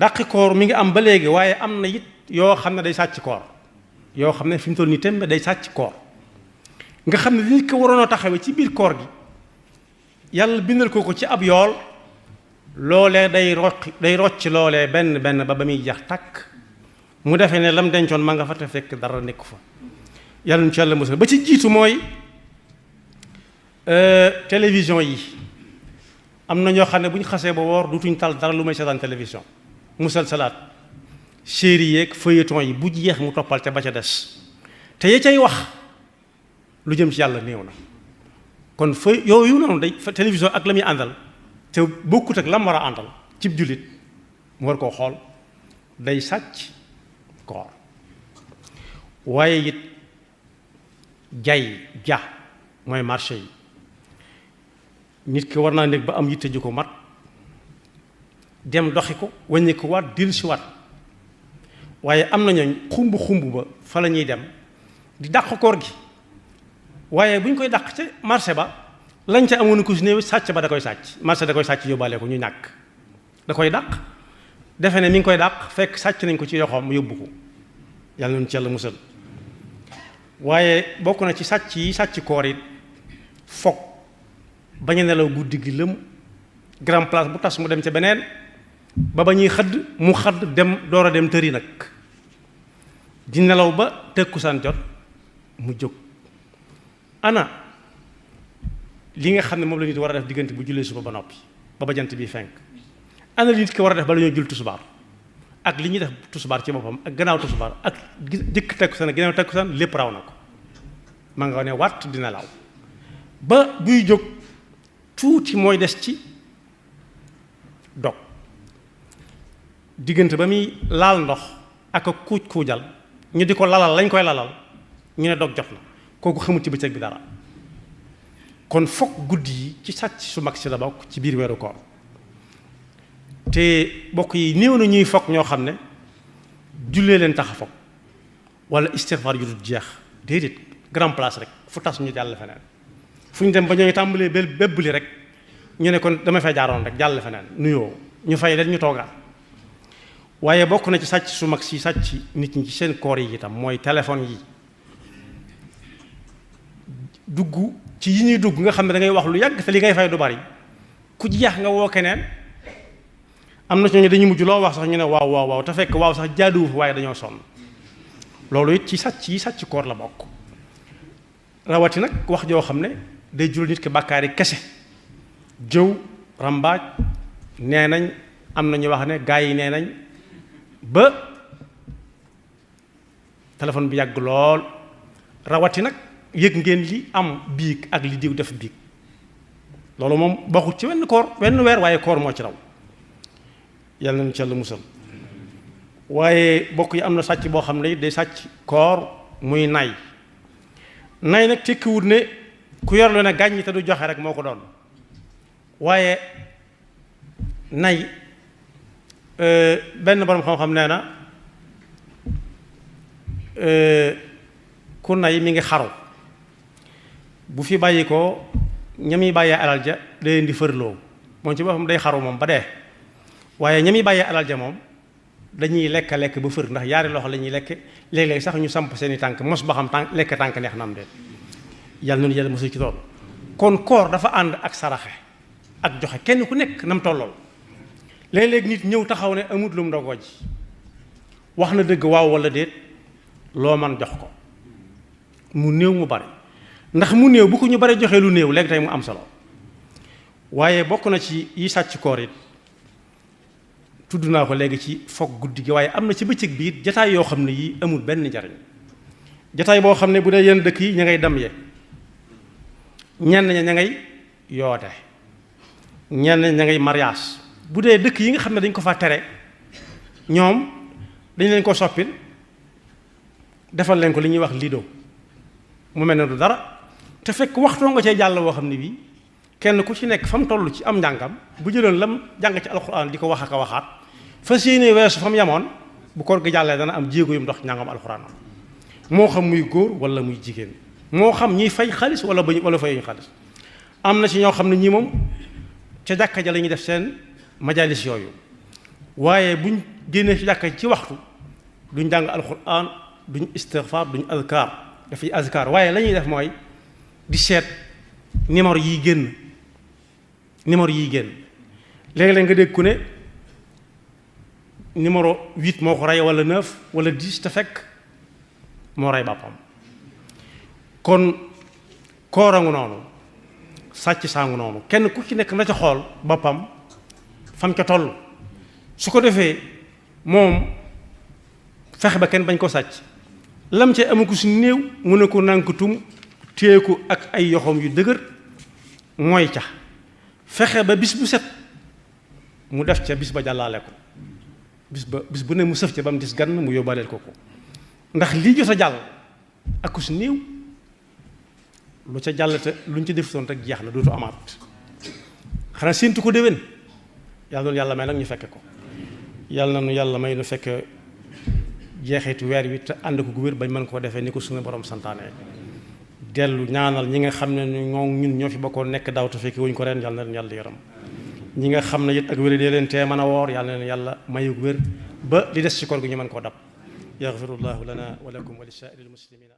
dàqi koor mi ngi am ba léegi waaye am na it yoo xam ne day sàcc koor yoo xam ne fi mu toll nii tembe day sàcc koor nga xam ne li nit ko waroon a taxawee ci biir koor gi yàlla bindal ko ci ab yool loolee day rocc loolee benn benn ba muy jax takk mu defee ne lam dencoon ma nga fa te fekk dara nekku fa yàlla nu ci yàlla musal ba ci jiitu mooy télévision yi am na ñoo xam ne bu ñu xasee ba woor dutuñ tal dara lu may seetaan télévision musal salaat série yeeg feuilleton yi bu jeex mu toppal ca ba ca des te ya cay wax lu jëm ci yàlla néew na kon yooyu noonu day télévision ak la muy àndal te bokkut ak la mu war a àndal cib jullit mu war koo xool day sàcc koor waaye it ja mooy marché yi nit ki war naa nekk ba am yitte ju ko mat dem doxi ko wàññi ko waat dil si waat waaye am na ñooñ xumb ba fa la ñuy dem di dàq koor gi waaye bu ñu koy dàq ca marché ba lañ ca amoon ko si néew sàcc ba da koy sàcc marché da koy sàcc yóbbaale ko ñu ñàkk da koy dàq defe ne mi ngi koy dàq fekk sàcc nañ ko ci yoxoom mu yóbbu ko yàlla nañu ci yàlla musal waaye bokk na ci sàcc yi sàcc koor it foog bañ a nelaw guddi gi lëm grand place bu tas mu dem ca beneen ba ñuy xëdd mu xëdd dem door a dem tëri nag di nelaw ba tëkkusaan jot mu jóg ana li nga xam ne moom la nit war a def diggante bu jullee suba ba noppi ba jant bi fenk ana li nit ki war a def ba la ñoo jul tusubaar ak li ñuy def tusubaar ci boppam ak gannaaw tusubaar ak jëkk takkusaan ak gannaaw takkusaan lépp raw na ko ma nga ne wàtt di nelaw ba buy jóg tuuti mooy des ci dog diggante ba muy laal ndox ak a kuujal ñu di ko lalal lañ koy lalal ñu ne dog jot na kooku xamut ci bëccëg bi dara kon fokk guddi yi ci sàcc su mag si la bokk ci biir weeru koor te bokk yi néew na ñuy fokk ñoo xam ne jullee leen tax a fokk wala istighfar yu dul jeex déedéet grand place rek fu tas ñu jàll feneen fu ñu dem ba ñooy tàmbalee bébbali rek ñu ne kon dama fay jaaroon rek jàll feneen nuyoo ñu fay leen ñu toogaat waaye bokk na ci sàcc su mag si sàcc nit ñi ci seen koor yi itam mooy téléphone yi dugg ci yi ñuy dugg nga xam ne da ngay wax lu yàgg te li ngay fay du bari ku jeex nga woo keneen am na ci ñooñu dañuy mujj loo wax sax ñu ne waaw te fekk waaw sax jaaduwu fa waaye dañoo sonn loolu it ci sàcc yi sàcc koor la bokk rawati nag wax joo xam ne day jural nit ki bàkkaari kese jëw rambaaj nee nañ am na ñu wax ne gaa yi nee nañ ba téléphone bi yàgg lool rawati nag yëg ngeen li am biig ak li diw def biig loolu moom bokkut ci wenn weer waaye koor moo ci raw yàlla nañu ci yàlla musal waaye bokk yi am na sàcc boo xam ne day sàcc koor muy nay nag tekkiwut ne ku yor lu ne gàññi te du joxe rek moo ko doon waaye nay benn borom xam-xam nee na ku nay mi ngi xaru bu fi bàyyi ko ñami bàyyee alal ja da leen di fërloo moom ci boppam day xaru moom ba dee waaye ñami bàyyee alal ja moom dañuy lekk ba fër ndax yaari loxo la ñuy lekk léeg-léeg sax ñu samp seeni tànk mos ba xam tànk lekk tànk neex na am de yàlla noonu yàlla mosul ci loolu kon koor dafa ànd ak saraxe ak joxe kenn ku nekk nam tollool léeg-léeg nit ñëw taxaw ne amut lu mu ndogoo ji wax na dëgg waaw wala déet loo man jox ko mu néew mu bari ndax mu néew bu ko ñu bari joxee lu néew léegi tey mu am solo waaye bokk na ci yi sàcc koor it tudd naa ko léegi ci foog guddi gi waaye am na ci bëccëg bi it jataay yoo xam ne yii amul benn njariñ jataay boo xam ne bu dee yenn dëkk yi ña ngay dem ye ñenn ña ngay yoote ñenn ña ngay mariage bu dee dëkk yi nga xam ne dañ ko fa tere ñoom dañ leen ko soppil defal leen ko li ñuy wax lido mu mel ne du dara te fekk waxtoo nga cee jàll woo xam ne bii kenn ku ci nekk fa mu toll ci am njàngam bu jëloon lam jàng ci alxuraan di ko wax ak a waxaat fas yéene weesu fa mu yamoon bu koor gi jàllee dana am jéego yu mu dox njàngam alxuraan moo xam muy góor wala muy jigéen moo xam ñiy fay xaalis wala fayuñu xaalis am na ci ñoo xam ne ñii moom ca jàkka ja la ñuy def seen majalis yooyu waaye buñ génnee ci jàkka ci waxtu duñ jàng alquran duñ istighfar duñ azkar dafay azkar waaye la ñuy def mooy di seet numéro yi génn léeg-léeg nga dégg ku ne numéro 8 moo ko rey wala 9 wala 10 te fekk moo rey boppam. kon koorangu noonu sàcc saangu noonu kenn ku ci nekk na ca xool boppam fam ca toll su ko defee moom fexe ba kenn bañ ko sàcc lam ca amu ko si néew mu ne ko nànkutum téye ko ak ay yoxoom yu dëgër mooy ca fexe ba bis bu set mu def ca bis ba jàllaale ko bis bu ne mu sëf ca ba mu dis gann mu yóbbaaleel ko ndax lii jot a jàll ak ku si néew lu ca jàll te luñ ci defutoon rek jeex na dootu amaat xanaa séentu ko déwén yàlla doon yàlla may nag ñu fekke ko yàlla na nu yàlla may nu fekk jeexitu weer wi te ànd ko gu wér bañ mën koo defee ni ko suñu borom santaane dellu ñaanal ñi nga xam ne ñun ñoo fi bokkoon nekk daaw te fekki wuñ ko ren yàlla na leen yàlla yaram ñi nga xam ne it ak wér dee leen tee mën a woor yàlla na leen yàlla mayu gu wér ba li des ci koor gi ñu mën koo dab yaxfirullahu lana wa lakum wa li saa'iril muslimina